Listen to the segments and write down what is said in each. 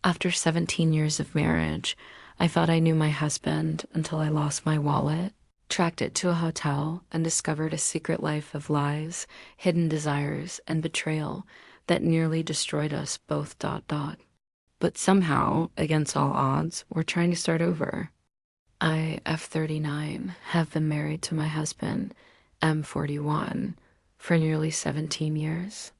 After 17 years of marriage, I thought I knew my husband until I lost my wallet, tracked it to a hotel, and discovered a secret life of lies, hidden desires, and betrayal that nearly destroyed us both. But somehow, against all odds, we're trying to start over. I, F39, have been married to my husband, M41, for nearly 17 years.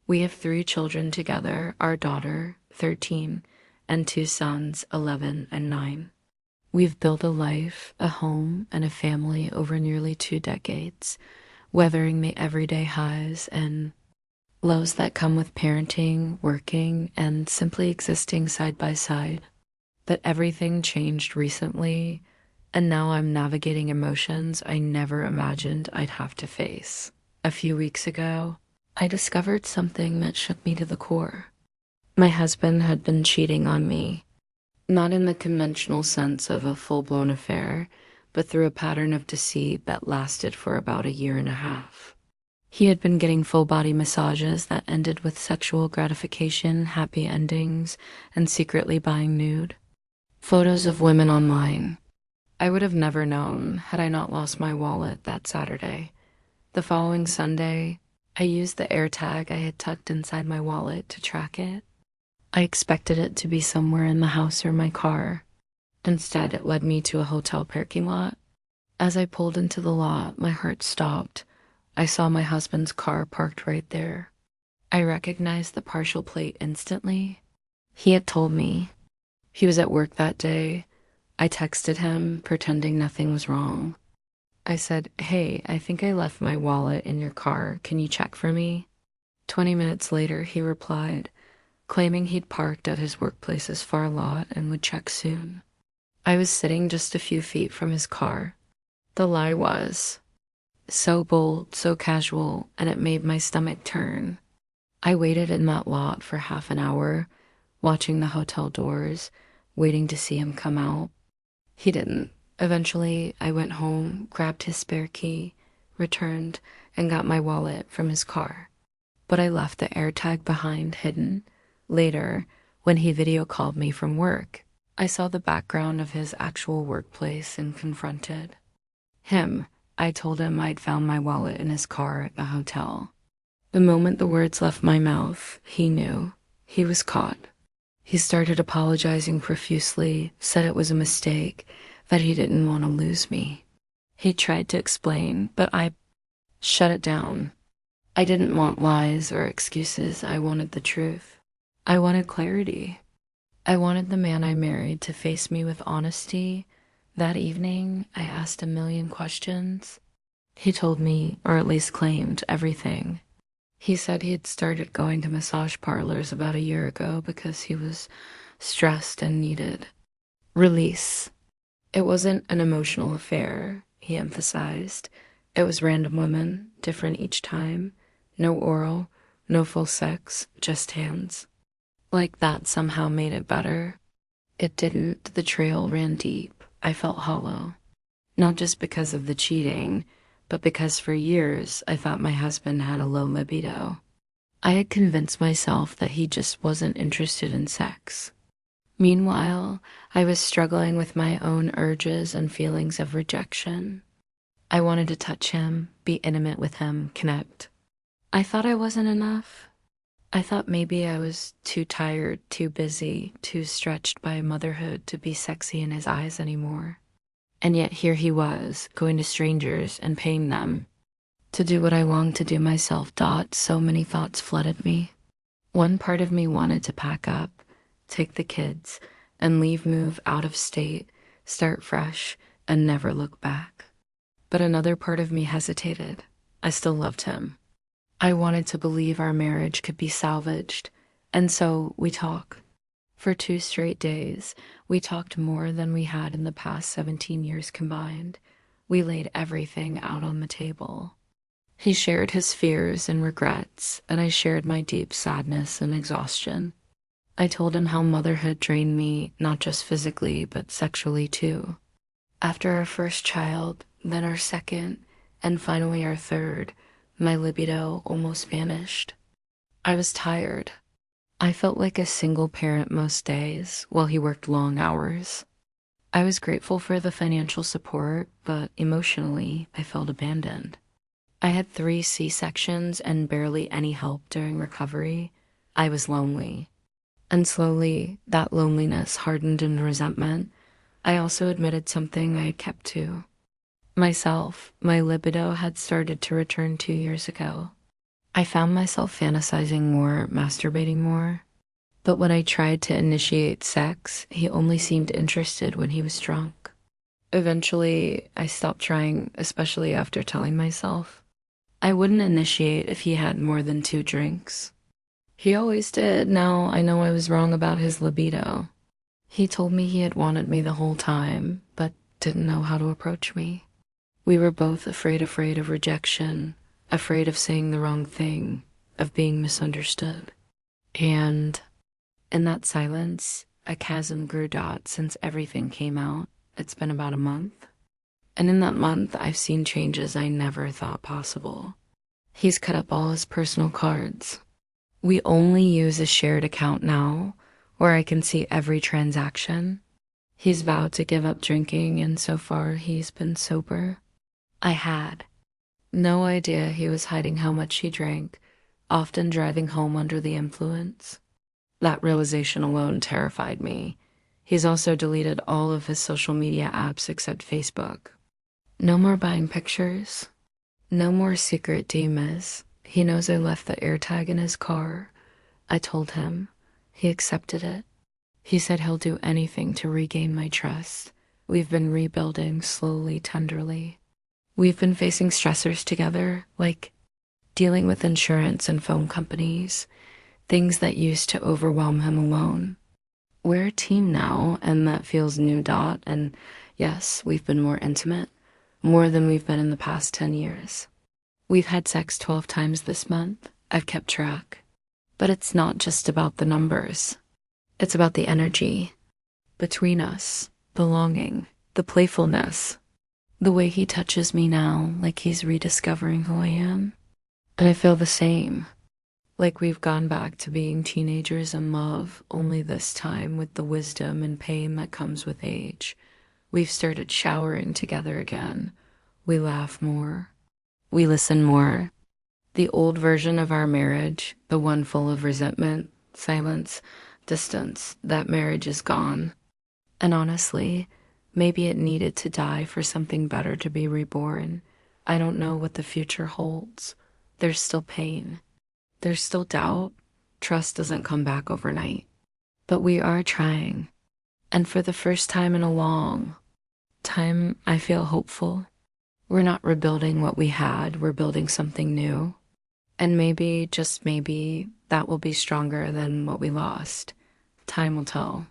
We have 3 children together, our daughter, 13, and 2 sons, 11 and 9. We've built a life, a home, and a family over nearly 2 decades, weathering the everyday highs and lows that come with parenting, working, and simply existing side by side. But everything changed recently, and now I'm navigating emotions I never imagined I'd have to face. A few weeks ago, I discovered something that shook me to the core. My husband had been cheating on me, not in the conventional sense of a full-blown affair, but through a pattern of deceit that lasted for about a year and a half. He had been getting full-body massages that ended with sexual gratification, happy endings, and secretly buying nude photos of women online. I would have never known had I not lost my wallet that Saturday. The following Sunday, I used the AirTag I had tucked inside my wallet to track it. I expected it to be somewhere in the house or my car. Instead, it led me to a hotel parking lot. As I pulled into the lot, my heart stopped. I saw my husband's car parked right there. I recognized the partial plate instantly. He had told me he was at work that day. I texted him, pretending nothing was wrong. I said, "Hey, I think I left my wallet in your car. Can you check for me?" 20 minutes later, he replied, claiming he'd parked at his workplace's far lot and would check soon. I was sitting just a few feet from his car. The lie was so bold, so casual, and it made my stomach turn. I waited in that lot for half an hour, watching the hotel doors, waiting to see him come out. He didn't. Eventually, I went home, grabbed his spare key, returned, and got my wallet from his car. But I left the AirTag behind, hidden. Later, when he video called me from work, I saw the background of his actual workplace and confronted him. I told him I'd found my wallet in his car at the hotel. The moment the words left my mouth, he knew. He was caught. He started apologizing profusely, said it was a mistake, that he didn't want to lose me. He tried to explain, but I shut it down. I didn't want lies or excuses. I wanted the truth. I wanted clarity. I wanted the man I married to face me with honesty. That evening, I asked a million questions. He told me, or at least claimed, everything. He said he had started going to massage parlors about a year ago because he was stressed and needed release. It wasn't an emotional affair, he emphasized. It was random women, different each time. No oral, no full sex, just hands. Like that somehow made it better. It didn't. The trail ran deep. I felt hollow. Not just because of the cheating, but because for years I thought my husband had a low libido. I had convinced myself that he just wasn't interested in sex. Meanwhile, I was struggling with my own urges and feelings of rejection. I wanted to touch him, be intimate with him, connect. I thought I wasn't enough. I thought maybe I was too tired, too busy, too stretched by motherhood to be sexy in his eyes anymore. And yet here he was, going to strangers and paying them to do what I longed to do myself. So many thoughts flooded me. One part of me wanted to pack up, take the kids, and move out of state, start fresh, and never look back. But another part of me hesitated. I still loved him. I wanted to believe our marriage could be salvaged, and so we talked. For 2 straight days, we talked more than we had in the past 17 years combined. We laid everything out on the table. He shared his fears and regrets, and I shared my deep sadness and exhaustion. I told him how motherhood drained me, not just physically, but sexually too. After our first child, then our second, and finally our third, my libido almost vanished. I was tired. I felt like a single parent most days while he worked long hours. I was grateful for the financial support, but emotionally, I felt abandoned. I had 3 C-sections and barely any help during recovery. I was lonely. And slowly, that loneliness hardened into resentment. I also admitted something I had kept to myself. My libido had started to return 2 years ago. I found myself fantasizing more, masturbating more. But when I tried to initiate sex, he only seemed interested when he was drunk. Eventually, I stopped trying, especially after telling myself I wouldn't initiate if he had more than 2 drinks. He always did. Now I know I was wrong about his libido. He told me he had wanted me the whole time, but didn't know how to approach me. We were both afraid of rejection, afraid of saying the wrong thing, of being misunderstood. And in that silence, a chasm grew. Since everything came out. It's been about a month. And in that month, I've seen changes I never thought possible. He's cut up all his personal cards. We only use a shared account now, where I can see every transaction. He's vowed to give up drinking, and so far he's been sober. I had no idea he was hiding how much he drank, often driving home under the influence. That realization alone terrified me. He's also deleted all of his social media apps except Facebook. No more buying pictures. No more secret DMs. He knows I left the AirTag in his car. I told him. He accepted it. He said he'll do anything to regain my trust. We've been rebuilding slowly, tenderly. We've been facing stressors together, like dealing with insurance and phone companies, things that used to overwhelm him alone. We're a team now, and that feels new. And yes, we've been more intimate, more than we've been in the past 10 years. We've had sex 12 times this month. I've kept track. But it's not just about the numbers. It's about the energy between us, the longing, the playfulness, the way he touches me now, like he's rediscovering who I am. And I feel the same. Like we've gone back to being teenagers in love, only this time with the wisdom and pain that comes with age. We've started showering together again. We laugh more. We listen more. The old version of our marriage, the one full of resentment, silence, distance, that marriage is gone. And honestly, maybe it needed to die for something better to be reborn. I don't know what the future holds. There's still pain. There's still doubt. Trust doesn't come back overnight. But we are trying. And for the first time in a long time, I feel hopeful. We're not rebuilding what we had. We're building something new. And maybe, just maybe, that will be stronger than what we lost. Time will tell.